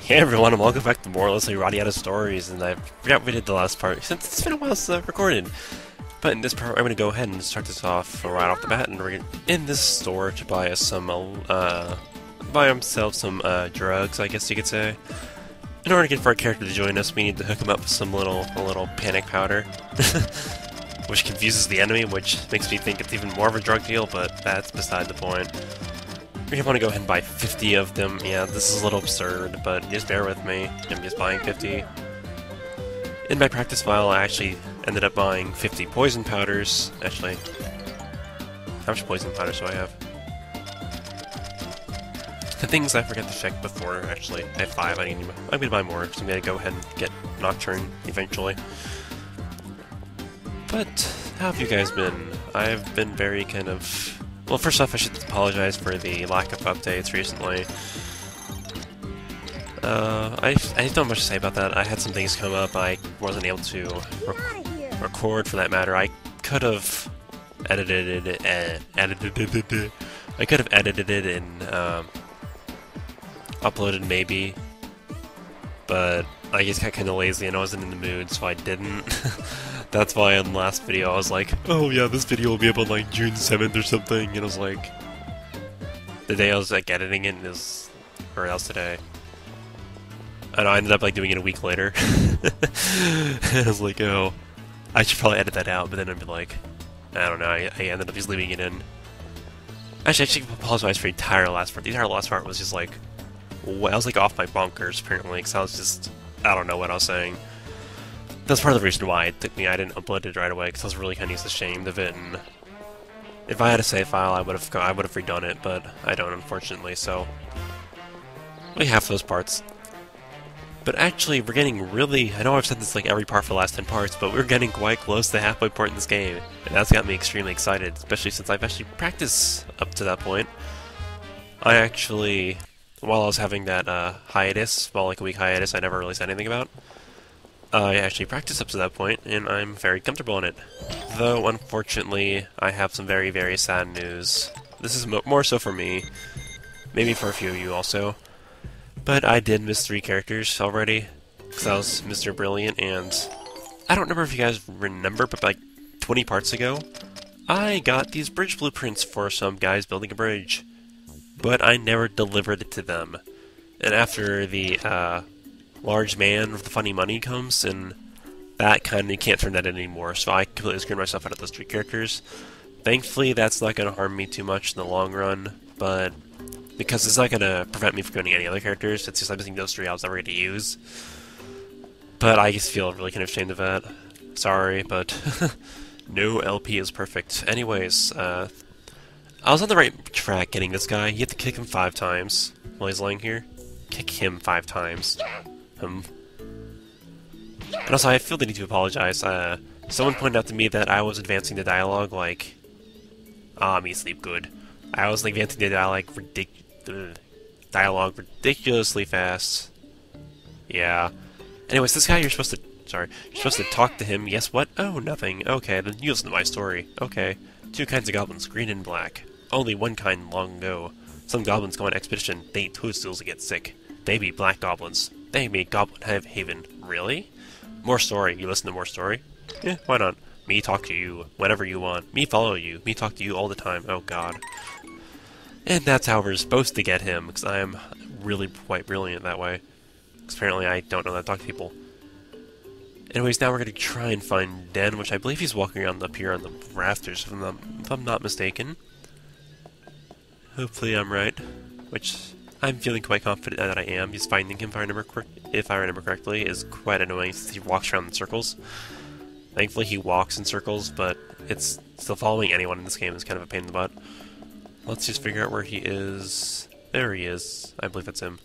Hey everyone, and welcome back to more Let's Play Radiata Stories, and I forgot what we did the last part, since it's been a while since I've recorded. But in this part, I'm going to go ahead and start this off right off the bat, and we're in this store to buy us some, buy himself some, drugs, I guess you could say. In order to get for our character to join us, we need to hook him up with some a little panic powder. Which confuses the enemy, which makes me think it's even more of a drug deal, but that's beside the point. We want to go ahead and buy 50 of them. Yeah, this is a little absurd, but just bear with me. I'm just buying 50. In my practice file, I actually ended up buying 50 poison powders. Actually, how much poison powders do I have? The things I forgot to check before, actually. I have 5, I'm going to buy more, so I'm going to go ahead and get Nocturne eventually. But, how have you guys been? I've been very kind of... Well, first off, I should apologize for the lack of updates recently. I don't have much to say about that. I had some things come up. I wasn't able to record, for that matter. I could have edited it, I could have edited it and uploaded maybe, but I just got kind of lazy and I wasn't in the mood, so I didn't. That's why in the last video I was like, oh yeah, this video will be up on like June 7th or something, and I was like, the day I was like editing it is, or else today. And I ended up like doing it a week later. And I was like, oh, I should probably edit that out, but then I'd be like, I don't know, I ended up just leaving it in. Actually, I should apologize for the entire last part. The entire last part was just like, I was like off my bonkers apparently, because I was just, I don't know what I was saying. That's part of the reason why it took me. I didn't upload it right away because I was really kind of ashamed of it. And if I had a save file, I would have redone it, but I don't, unfortunately. So we have those parts. But actually, we're getting really. I know I've said this like every part for the last 10 parts, but we're getting quite close to the halfway point in this game, and that's got me extremely excited. Especially since I've actually practiced up to that point. I actually, while I was having that hiatus, well, like a week hiatus, I never really said anything about. I actually practiced up to that point, and I'm very comfortable in it. Though, unfortunately, I have some very, very sad news. This is more so for me, maybe for a few of you also. But I did miss 3 characters already, because I was Mr. Brilliant, and I don't remember if you guys remember, but like 20 parts ago, I got these bridge blueprints for some guys building a bridge. But I never delivered it to them. And after the, large man with the funny money comes, and that kind of, you can't turn that in anymore, so I completely screwed myself out of those 3 characters. Thankfully, that's not going to harm me too much in the long run, but because it's not going to prevent me from getting any other characters, it's just I'm missing those 3 I was never going to use. But I just feel really kind of ashamed of that. Sorry, but no LP is perfect. Anyways, I was on the right track getting this guy. You have to kick him 5 times while he's laying here. Kick him 5 times. And also, I feel the need to apologize. Someone pointed out to me that I was advancing the dialogue like, me sleep good. I was like advancing the dialogue ridiculously fast. Yeah. Anyways, this guy you're supposed to talk to him. Yes, what? Oh, nothing. Okay, then you listen to my story. Okay. 2 kinds of goblins, green and black. Only one kind long ago. Some goblins go on expedition. They eat toadstools and get sick. They be black goblins. They made Goblin Haven. Really? More story. You listen to more story? Yeah, why not? Me talk to you whenever you want. Me follow you. Me talk to you all the time. Oh god. And that's how we're supposed to get him, because I am really quite brilliant that way. Because apparently I don't know how to talk to people. Anyways, now we're going to try and find Den, which I believe he's walking around up here on the rafters, if I'm not mistaken. Hopefully I'm right. Which I'm feeling quite confident that I am. Just finding him, if I remember correctly, is quite annoying since he walks around in circles. Thankfully he walks in circles, but it's still following anyone in this game is kind of a pain in the butt. Let's just figure out where he is. There he is. I believe that's him.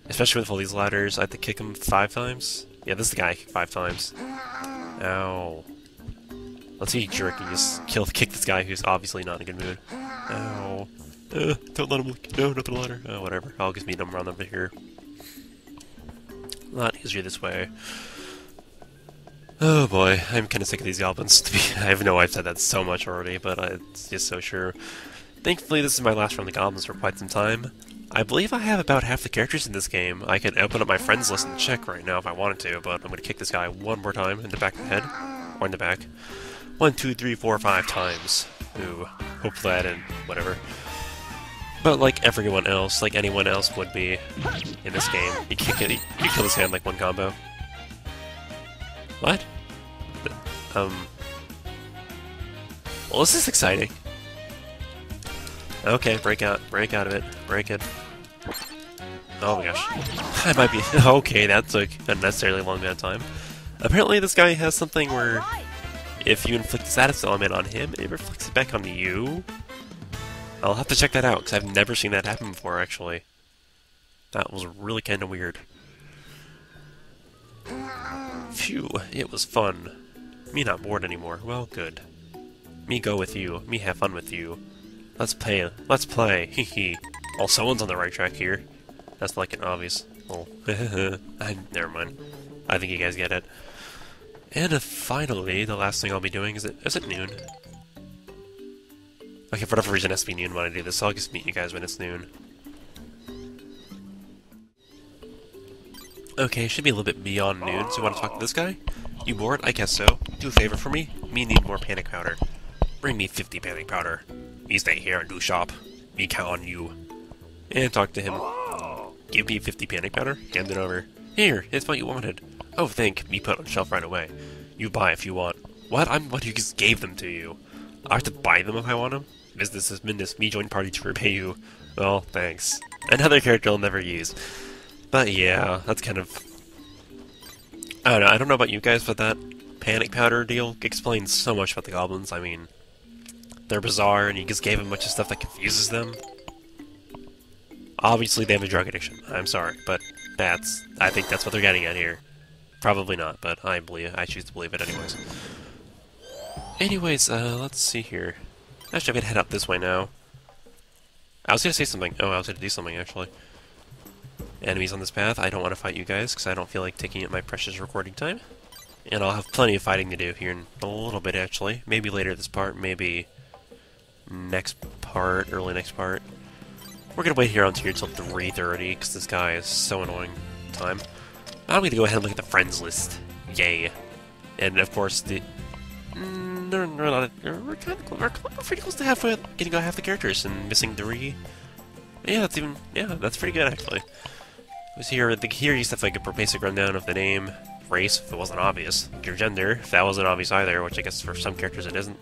Especially with all these ladders, I have to kick him 5 times. Yeah, this is the guy I kicked 5 times. Ow. Let's see, jerk, and just kick this guy who's obviously not in a good mood. Ow. Don't let him... No, not the ladder. Oh, whatever. I'll just meet him around over here. A lot easier this way. Oh boy, I'm kind of sick of these goblins. I know I've said that so much already, but it's just so sure. Thankfully, this is my last run of the goblins for quite some time. I believe I have about half the characters in this game. I could open up my friends list and check right now if I wanted to, but I'm gonna kick this guy one more time in the back of the head. Or in the back. 1, 2, 3, 4, 5 times. Ooh, hopefully I didn't, whatever. But like everyone else, like anyone else would be in this game, you kill his hand like one combo. What? Well, this is exciting. Okay, break out of it, break it. Oh my gosh. I might be... Okay, that took a unnecessarily long amount of time. Apparently this guy has something where if you inflict a status element on him, it reflects it back onto you. I'll have to check that out, because I've never seen that happen before, actually. That was really kind of weird. Phew, it was fun. Me not bored anymore. Well, good. Me go with you. Me have fun with you. Let's play. Let's play. Hee hee. Oh, someone's on the right track here. That's like an obvious. Oh, never mind. I think you guys get it. And finally, the last thing I'll be doing is it noon? Okay, for whatever reason it has to be noon when I do this, so I'll just meet you guys when it's noon. Okay, should be a little bit beyond noon, so you want to talk to this guy? You bored? I guess so. Do a favor for me? Me need more panic powder. Bring me 50 panic powder. Me stay here and do shop. Me count on you. And talk to him. Give me 50 panic powder? Hand it over. Here, it's what you wanted. Oh, thank. Me put on shelf right away. You buy if you want. What? What? You just gave them to you. I have to buy them if I want them? Business is business. Me join party to repay you. Well, thanks. Another character I'll never use. But yeah, that's kind of... I don't know about you guys, but that panic powder deal explains so much about the goblins. I mean, they're bizarre, and you just gave them a bunch of stuff that confuses them. Obviously, they have a drug addiction. I'm sorry, but I think that's what they're getting at here. Probably not, but I choose to believe it anyways. Anyways, let's see here. Actually, I'm gonna head up this way now. I was gonna say something. Oh, I was gonna do something, actually. Enemies on this path. I don't want to fight you guys, because I don't feel like taking up my precious recording time. And I'll have plenty of fighting to do here in a little bit, actually. Maybe later this part, maybe next part, early next part. We're gonna wait here until 3:30, because this guy is so annoying time. I'm gonna go ahead and look at the friends list. Yay. And of course, we're pretty close to getting half the characters and missing 3. Yeah, that's pretty good actually. Here you just have like a basic rundown of the name, race, if it wasn't obvious, your gender, if that wasn't obvious either, which I guess for some characters it isn't.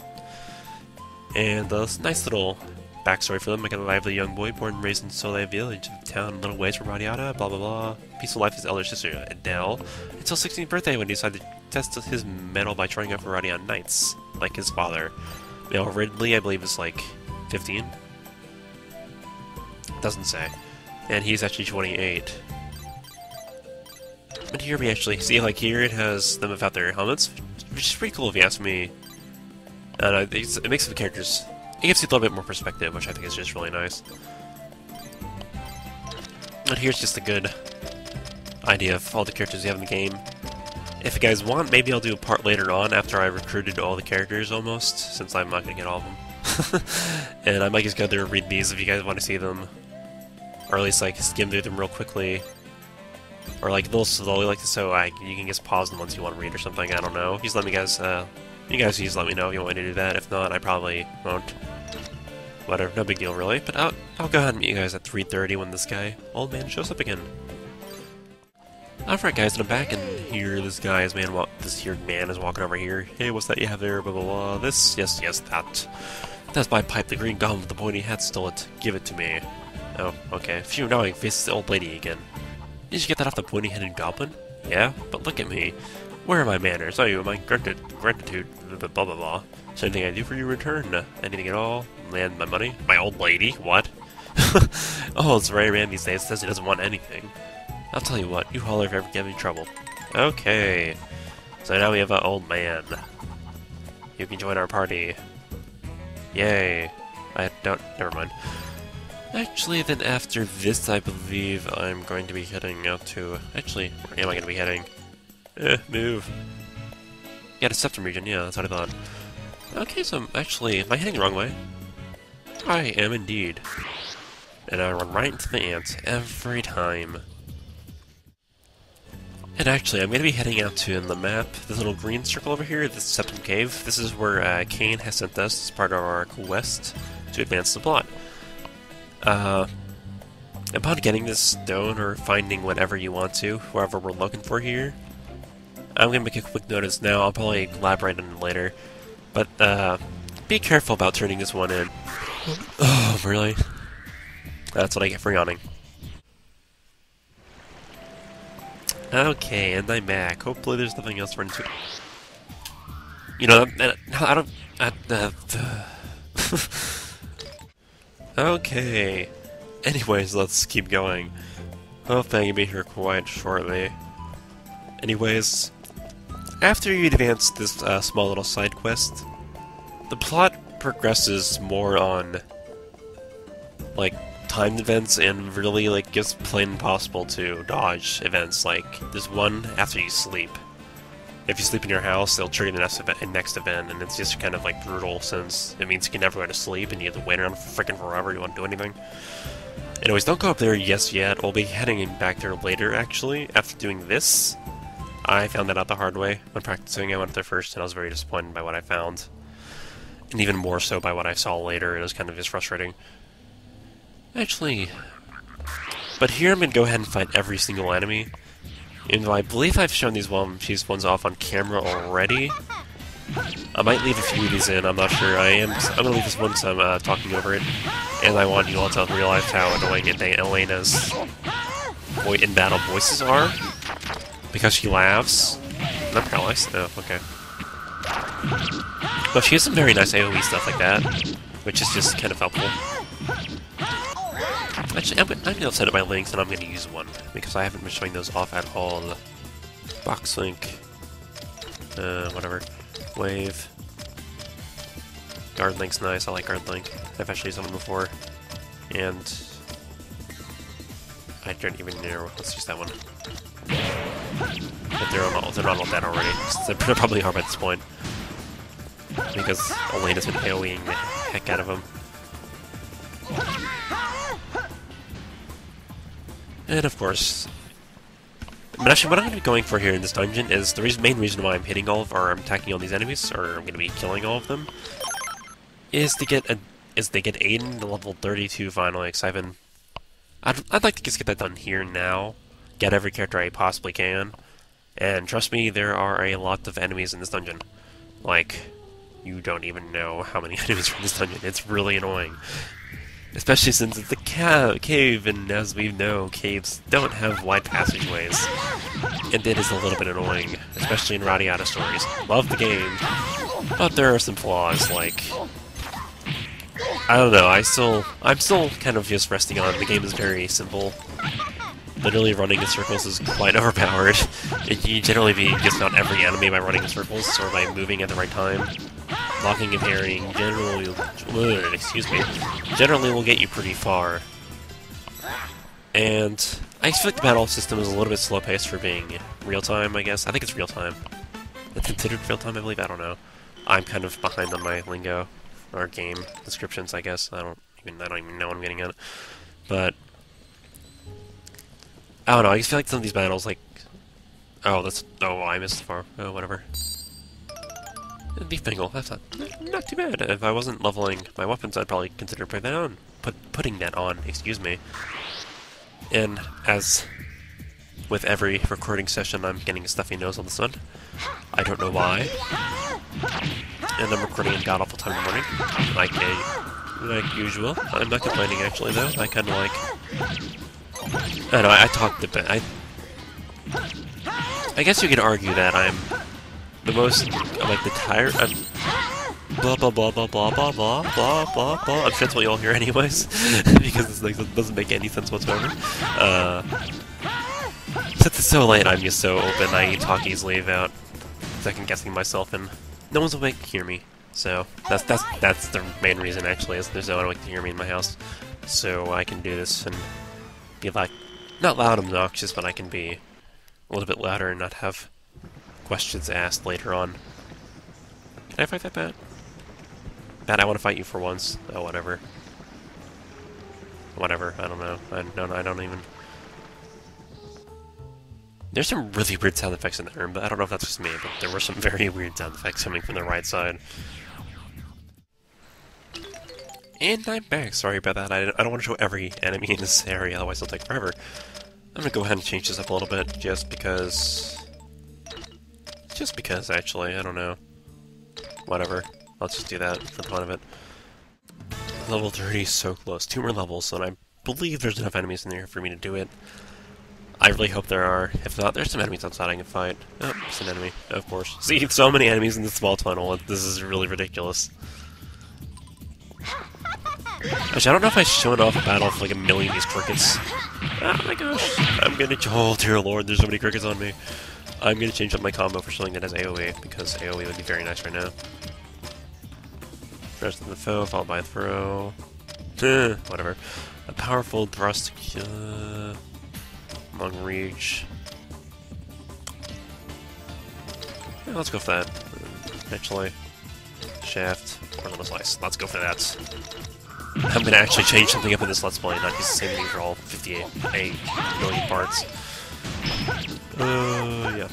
And a nice little backstory for them, like a lively young boy born and raised in Soleil Village, a town a little ways from Radiata, blah blah blah. Peaceful life with his elder sister, Adele, until 16th birthday when he decided to test his mettle by trying out for Radiant Knights, like his father. Now, Ridley, I believe, is like 15. Doesn't say. And he's actually 28. But here we actually see, like, here it has them without their helmets, which is pretty cool if you ask me. And it makes the characters... It gives you a little bit more perspective, which I think is just really nice. And here's just a good idea of all the characters you have in the game. If you guys want, maybe I'll do a part later on after I recruited all the characters almost, since I'm not going to get all of them. And I might just go there and read these if you guys want to see them. Or at least, like, skim through them real quickly. Or, like, a little slowly, like, so you can just pause them once you want to read or something, I don't know. Just let me guys, you guys just let me know if you want me to do that. If not, I probably won't. Whatever, no big deal, really. But I'll go ahead and meet you guys at 3:30 when this guy, old man, shows up again. Alright guys, and I'm back, and here this here man is walking over here. Hey, what's that you have there, blah blah blah. This, yes, that. That's my pipe, the green goblin with the pointy hat stole it. Give it to me. Oh, okay. Phew, now I face the old lady again. Did you get that off the pointy-headed goblin? Yeah, but look at me. Where are my manners? Oh, you my gratitude, blah blah blah. Is there anything I do for you in return? Anything at all? Land my money? My old lady? What? Oh, it's very rare these days. It says he doesn't want anything. I'll tell you what, you holler if you ever get any trouble. Okay. So now we have an old man. You can join our party. Yay. Never mind. Actually, then after this, I believe I'm going to be heading out to... Actually, where am I going to be heading? Move. Yeah, to Septem region, yeah, that's what I thought. Okay, so am I heading the wrong way? I am indeed. and I run right into the ant every time. And actually, I'm going to be heading out to, in the map, this little green circle over here, this Septem Cave. This is where Kane has sent us as part of our quest to advance the plot. Upon getting this stone, or finding whatever you want to, whoever we're looking for here, I'm going to make a quick notice now. I'll probably elaborate on it later. But, be careful about turning this one in. Oh, really? That's what I get for yawning. Okay, and I'm back. Hopefully there's nothing else to run into. You know, I don't... Okay. Anyways, let's keep going. Hopefully I can be here quite shortly. Anyways, after you advance this small little side quest, the plot progresses more on, like, timed events and really, like, gets plain impossible to dodge events. Like, there's one after you sleep. If you sleep in your house, they'll trigger the next event, and it's just kind of, like, brutal, since it means you can never go to sleep, and you have to wait around freaking forever, you want to do anything. Anyways, don't go up there yet. We'll be heading back there later, actually. After doing this, I found that out the hard way. When practicing, I went there first, and I was very disappointed by what I found. And even more so by what I saw later. It was kind of just frustrating. Actually... But here I'm going to go ahead and fight every single enemy. And though I believe I've shown these ones off on camera already, I might leave a few of these in, I'm not sure. I'm going to leave this one so I'm talking over it. And I want you all to realize how annoying Elena's in-battle voices are. Because she laughs. Not paralyzed? No, okay. But she has some very nice AoE stuff like that, which is just kind of helpful. Actually, I'm going to set up my links, and I'm going to use one, because I haven't been showing those off at all. Box link. Whatever. Wave. Guard link's nice, I like guard link. I've actually used them before. And... I don't even know. Let's use that one. But they're not all dead already. They probably are by this point. Because Elena's been AoEing the heck out of them. And of course... But actually, what I'm going to be going for here in this dungeon is the main reason why I'm hitting I'm attacking all these enemies, or I'm going to be killing all of them, is to get Aiden to level 32 finally, because I'd like to just get that done here now, get every character I possibly can, and trust me, there are a lot of enemies in this dungeon. Like, you don't even know how many enemies are in this dungeon. It's really annoying. Especially since it's a cave, and as we know, caves don't have wide passageways. And it is a little bit annoying, especially in Radiata stories. Love the game, but there are some flaws, like... I don't know, I'm still kind of just resting on the game is very simple. Literally running in circles is quite overpowered. You generally just out every enemy by running in circles, or by moving at the right time. Blocking and parrying generally will get you pretty far. And I feel like the battle system is a little bit slow-paced for being real-time, I guess. I think it's real-time. It's considered real-time, I believe? I don't know. I'm kind of behind on my lingo, or game descriptions, I guess. I don't even know what I'm getting at. But I don't know, I just feel like some of these battles, like... Oh, I missed the farm. Oh, whatever. Leaf Bengal, that's not too bad. If I wasn't leveling my weapons, I'd probably consider putting that on, excuse me. And as with every recording session, I'm getting a stuffy nose all of a sudden. I don't know why. And I'm recording in god-awful time in the morning, like usual. I'm not complaining, actually, though. I kind of like... I don't know, I talked a bit. I guess you could argue that I'm the most, like, the tired, blah blah blah blah blah blah blah blah blah blah. I'm sure that's what you all hear anyways, because this like, doesn't make any sense whatsoever. Since it's so late, I'm just so open, I talk easily without second-guessing myself, and no one's awake to hear me. So, that's the main reason, actually, is there's no one awake to hear me in my house. So I can do this and be, like, not loud and obnoxious, but I can be a little bit louder and not have questions asked later on. Can I fight that bat? Bat, I want to fight you for once. Oh, whatever. whatever, I don't know. I don't even... There's some really weird sound effects in there, but I don't know if that's just me, but there were some very weird sound effects coming from the right side. And I'm back. Sorry about that. I don't want to show every enemy in this area, otherwise it'll take forever. I'm gonna go ahead and change this up a little bit, just because, actually, I don't know. Whatever. Let's just do that for the fun of it. Level 30 is so close. 2 more levels, and I believe there's enough enemies in there for me to do it. I really hope there are. If not, there's some enemies outside I can fight. Oh, it's an enemy, of course. See, so many enemies in this small tunnel. This is really ridiculous. Actually, I don't know if I showed off a battle for like 1,000,000 of these crickets. Oh my gosh. I'm gonna... Oh, dear lord, there's so many crickets on me. I'm gonna change up my combo for something that has AoE, because AoE would be very nice right now. Thrust of the foe, followed by a throw. Whatever. A powerful thrust... long reach. Yeah, let's go for that. Actually, shaft or little slice. Let's go for that. I'm gonna actually change something up in this Let's Play, not use the same thing for all 58 million parts. Yeah.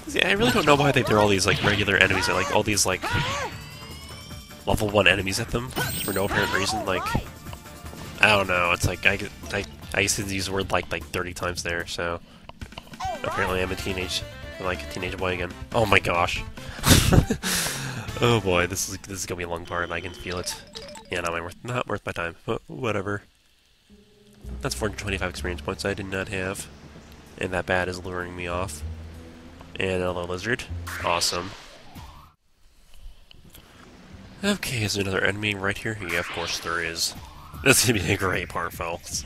See, I really don't know why they throw all these like regular enemies at like all these like level 1 enemies at them for no apparent reason. Like, I don't know. It's like I used to use the word like 30 times there, so apparently I'm a teenage boy again. Oh my gosh. Oh boy, this is gonna be a long part. I can feel it. Yeah, not worth my time. But whatever. That's 425 experience points I did not have, and that bat is luring me off. And another lizard. Awesome. Okay, is there another enemy right here? Yeah, of course there is. This is gonna be a great part, folks.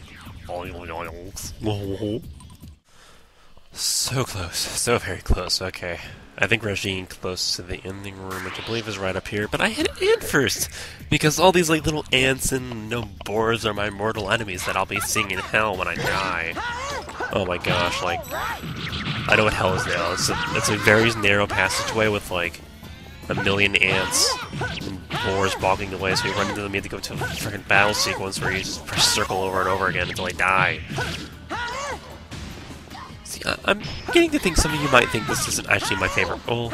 So close. So very close. Okay. I think we're actually close to the ending room, which I believe is right up here. But I hit ant first! Because all these like little ants and boars are my mortal enemies that I'll be seeing in hell when I die. Oh my gosh, like... I know what hell is now. It's a very narrow passageway with like 1,000,000 ants and boars bogging the way, so you run into them, you have to go to a freaking battle sequence where you just press circle over and over again until I die. See, I'm beginning to think some of you might think this isn't actually my favorite. Well,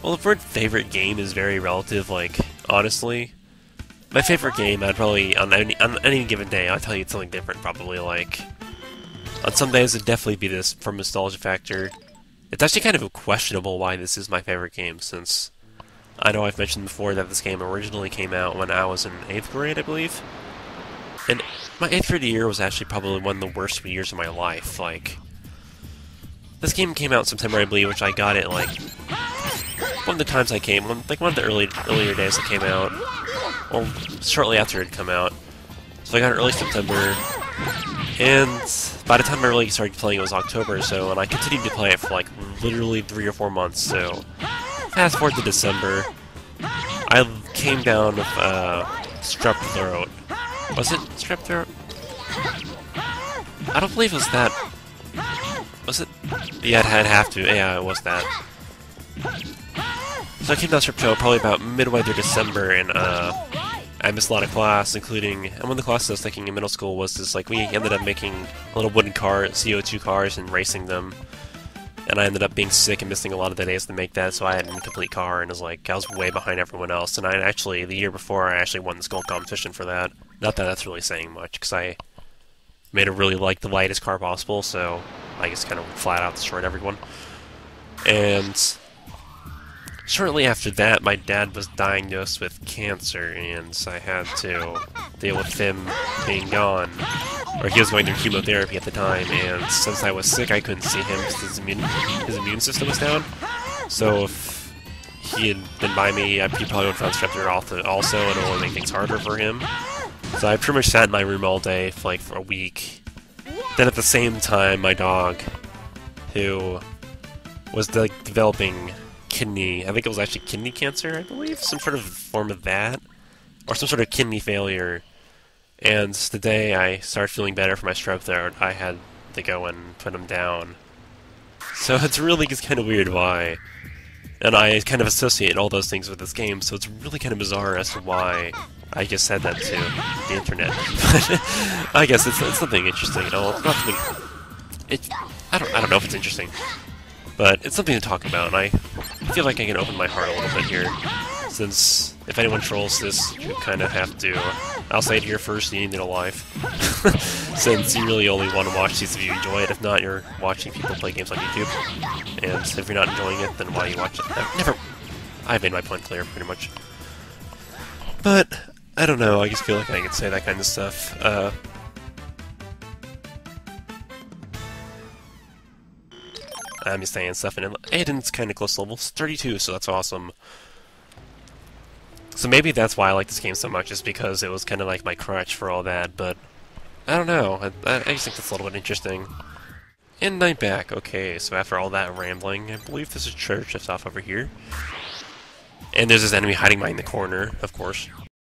the word favorite game is very relative, like, honestly. My favorite game, I'd probably, on any given day, I'd tell you it's something different, probably, like... On some days, it'd definitely be this, from nostalgia factor. It's actually kind of questionable why this is my favorite game, since I know I've mentioned before that this game originally came out when I was in 8th grade, I believe. And my 8th grade year was actually probably one of the worst years of my life. Like, this game came out in September, I believe, which I got it, like, one of the times I came, like one of the earlier days it came out, or shortly after it had come out. So I got it early September, and by the time I really started playing, it was October, so, and I continued to play it for, like, literally 3 or 4 months, so... Fast forward to December, I came down with, strep throat. Was it strep throat? I don't believe it was that. Was it? Yeah, I'd have to. Yeah, it was that. So I came down with strep throat probably about midway through December, and, I missed a lot of class, including, and one of the classes I was taking in middle school was this, like, we ended up making little wooden CO2 cars and racing them. And I ended up being sick and missing a lot of the days to make that, so I had an incomplete car, and I was way behind everyone else. And the year before, I actually won the school competition for that. Not that that's really saying much, because I made it really, like, the lightest car possible, so I just kind of flat out destroyed everyone. And shortly after that, my dad was diagnosed with cancer, and I had to deal with him being gone. Or he was going through chemotherapy at the time, and since I was sick, I couldn't see him because his immune system was down. So if he had been by me, he probably would have found strep throat also, and it would make things harder for him. So I pretty much sat in my room all day for like a week. Then at the same time, my dog, who was like developing I think it was actually kidney cancer, I believe, some sort of form of that, or some sort of kidney failure. And the day I started feeling better for my strep throat, I had to go and put him down. So it's really just kind of weird why And I kind of associate all those things with this game, so it's really kind of bizarre as to why I just said that to the internet. But I guess it's something interesting, you know. It's not something. I don't know if it's interesting, but it's something to talk about. And I feel like I can open my heart a little bit here, since if anyone trolls this, you kind of have to. I'll say it here first: you need a life, since you really only want to watch these if you enjoy it. If not, you're watching people play games on YouTube, and if you're not enjoying it, then why do you watch it? I've made my point clear, pretty much. But I don't know. I just feel like I could say that kind of stuff. I'm just saying stuff, and it's kind of close to level 32, so that's awesome. So maybe that's why I like this game so much, is because it was kind of like my crutch for all that, but I don't know. I just think that's a little bit interesting. And I'm back. Okay, so after all that rambling, I believe there's a church just off over here. And there's this enemy hiding behind the corner, of course.